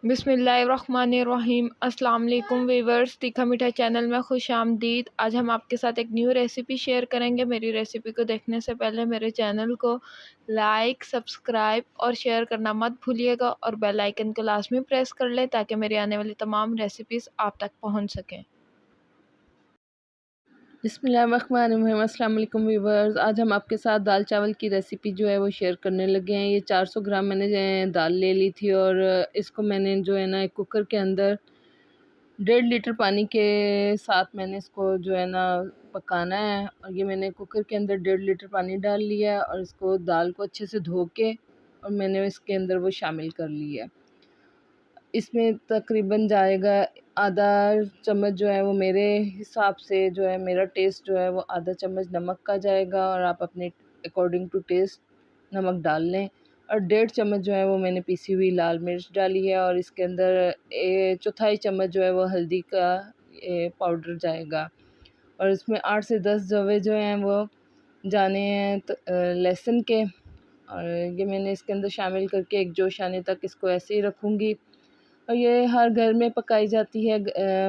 बिस्मिल्लाहिर्रहमानिर्रहीम। अस्सलाम वालेकुम वीवर्स, तीखा मीठा चैनल में खुश आमदीद। आज हम आपके साथ एक न्यू रेसिपी शेयर करेंगे। मेरी रेसिपी को देखने से पहले मेरे चैनल को लाइक, सब्सक्राइब और शेयर करना मत भूलिएगा और बेल आइकन को लाजमी प्रेस कर लें ताकि मेरी आने वाली तमाम रेसिपीज़ आप तक पहुंच सकें। बिस्मिल्लाहिर्रहमानिर्रहीम। अस्सलाम वालेकुम व्यूवर्स, आज हम आपके साथ दाल चावल की रेसिपी जो है वो शेयर करने लगे हैं। ये 400 ग्राम मैंने दाल ले ली थी और इसको मैंने जो है ना एक कुकर के अंदर 1.5 लीटर पानी के साथ मैंने इसको जो है ना पकाना है। और ये मैंने कुकर के अंदर 1.5 लीटर पानी डाल लिया है और इसको दाल को अच्छे से धो के और मैंने इसके अंदर वो शामिल कर लिया है। इसमें तकरीबन जाएगा आधा चम्मच जो है वो मेरे हिसाब से जो है मेरा टेस्ट जो है वो आधा चम्मच नमक का जाएगा और आप अपने अकॉर्डिंग टू टेस्ट नमक डाल लें। और 1.5 चम्मच जो है वो मैंने पीसी हुई लाल मिर्च डाली है और इसके अंदर चौथाई चम्मच जो है वो हल्दी का पाउडर जाएगा। और इसमें 8 से 10 जवे जो हैं वो जाने हैं लहसुन के। और ये मैंने इसके अंदर शामिल करके एक जोश आने तक इसको ऐसे ही रखूँगी। और ये हर घर में पकाई जाती है।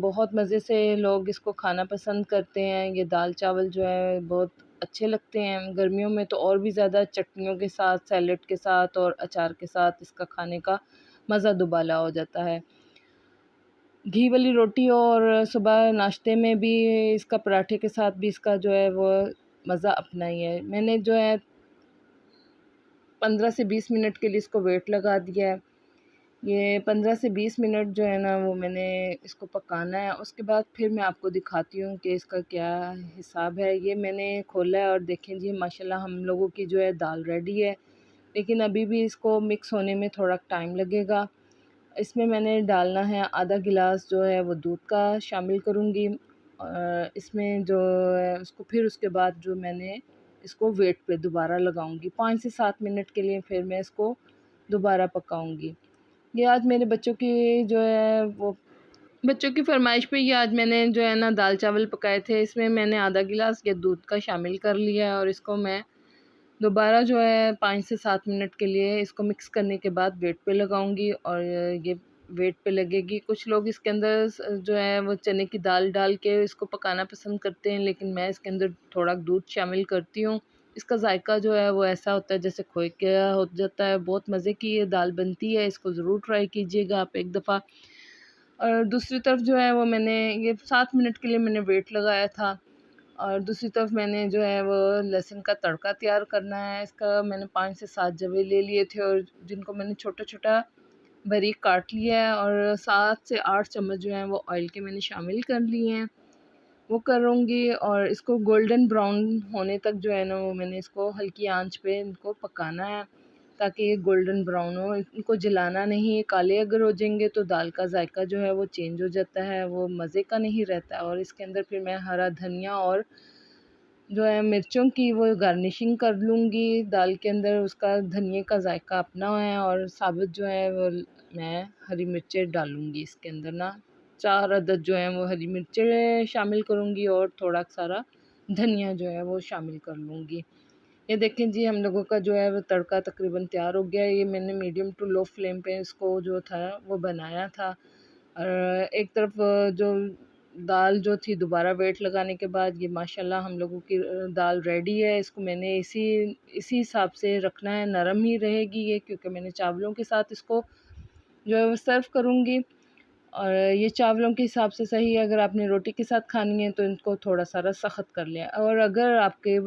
बहुत मज़े से लोग इसको खाना पसंद करते हैं। ये दाल चावल जो है बहुत अच्छे लगते हैं। गर्मियों में तो और भी ज़्यादा चटनियों के साथ, सैलेड के साथ और अचार के साथ इसका खाने का मज़ा दुबाला हो जाता है। घी वाली रोटी और सुबह नाश्ते में भी इसका पराठे के साथ भी इसका जो है वो मज़ा अपना ही है। मैंने जो है 15 से 20 मिनट के लिए इसको वेट लगा दिया है। ये 15 से 20 मिनट जो है ना वो मैंने इसको पकाना है। उसके बाद फिर मैं आपको दिखाती हूँ कि इसका क्या हिसाब है। ये मैंने खोला है और देखें जी माशाल्लाह हम लोगों की जो है दाल रेडी है। लेकिन अभी भी इसको मिक्स होने में थोड़ा टाइम लगेगा। इसमें मैंने डालना है आधा गिलास जो है वो दूध का शामिल करूँगी। इसमें जो है उसको फिर उसके बाद जो मैंने इसको वेट पे दोबारा लगाऊंगी 5 से 7 मिनट के लिए। फिर मैं इसको दोबारा पकाऊंगी। ये आज मेरे बच्चों की जो है वो बच्चों की फरमाइश पे ये आज मैंने जो है ना दाल चावल पकाए थे। इसमें मैंने आधा गिलास ये दूध का शामिल कर लिया है और इसको मैं दोबारा जो है 5 से 7 मिनट के लिए इसको मिक्स करने के बाद वेट पे लगाऊंगी। और ये वेट पे लगेगी। कुछ लोग इसके अंदर जो है वो चने की दाल डाल के इसको पकाना पसंद करते हैं, लेकिन मैं इसके अंदर थोड़ा दूध शामिल करती हूँ। इसका जायका जो है वो ऐसा होता है जैसे खोए का हो जाता है। बहुत मज़े की ये दाल बनती है, इसको ज़रूर ट्राई कीजिएगा आप एक दफ़ा। और दूसरी तरफ जो है वो मैंने ये 7 मिनट के लिए मैंने वेट लगाया था। और दूसरी तरफ मैंने जो है वो लहसुन का तड़का तैयार करना है। इसका मैंने 5 से 7 जवे ले लिए थे और जिनको मैंने छोटा-छोटा बारीक काट लिया है और 7 से 8 चम्मच जो हैं वो ऑयल के मैंने शामिल कर लिए हैं। वो करूँगी और इसको गोल्डन ब्राउन होने तक जो है ना वो मैंने इसको हल्की आंच पे इनको पकाना है ताकि ये गोल्डन ब्राउन हो। इनको जलाना नहीं है, काले अगर हो जाएंगे तो दाल का जायका जो है वो चेंज हो जाता है, वो मज़े का नहीं रहता। और इसके अंदर फिर मैं हरा धनिया और जो है मिर्चों की वो गार्निशिंग कर लूँगी दाल के अंदर। उसका धनिए का जायका अपना है और साबुत जो है वो मैं हरी मिर्चें डालूँगी इसके अंदर ना। 4 अदद जो हैं वो हरी मिर्चें शामिल करूँगी और थोड़ा सारा धनिया जो है वो शामिल कर लूँगी। ये देखें जी हम लोगों का जो है वो तड़का तकरीबन तैयार हो गया है। ये मैंने मीडियम टू लो फ्लेम पे इसको जो था वो बनाया था। और एक तरफ जो दाल जो थी दोबारा वेट लगाने के बाद ये माशाल्लाह हम लोगों की दाल रेडी है। इसको मैंने इसी इसी हिसाब से रखना है, नरम ही रहेगी ये, क्योंकि मैंने चावलों के साथ इसको जो है वो सर्व करूँगी। और ये चावलों के हिसाब से सही है। अगर आपने रोटी के साथ खानी है तो इनको थोड़ा सारा सख्त कर लें। और अगर आपके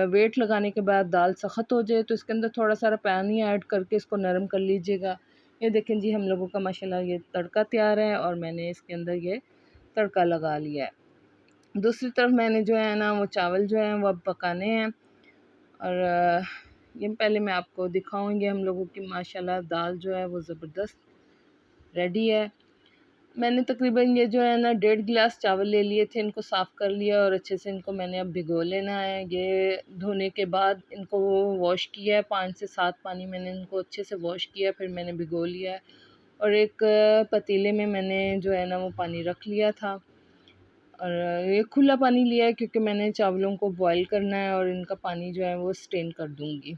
वेट लगाने के बाद दाल सख्त हो जाए तो इसके अंदर थोड़ा सारा पानी ऐड करके इसको नरम कर लीजिएगा। ये देखें जी हम लोगों का माशाल्लाह ये तड़का तैयार है और मैंने इसके अंदर ये तड़का लगा लिया है। दूसरी तरफ मैंने जो है ना वो चावल जो है वो अब पकाने हैं। और ये पहले मैं आपको दिखाऊंगी हम लोगों की माशाल्लाह दाल जो है वो ज़बरदस्त रेडी है। मैंने तकरीबन ये जो है ना 1.5 गिलास चावल ले लिए थे, इनको साफ़ कर लिया और अच्छे से इनको मैंने अब भिगो लेना है। ये धोने के बाद इनको वॉश किया है, 5 से 7 पानी मैंने इनको अच्छे से वॉश किया, फिर मैंने भिगो लिया है। और एक पतीले में मैंने जो है ना वो पानी रख लिया था। और ये खुला पानी लिया है क्योंकि मैंने चावलों को बॉईल करना है और इनका पानी जो है वो स्ट्रेन कर दूँगी।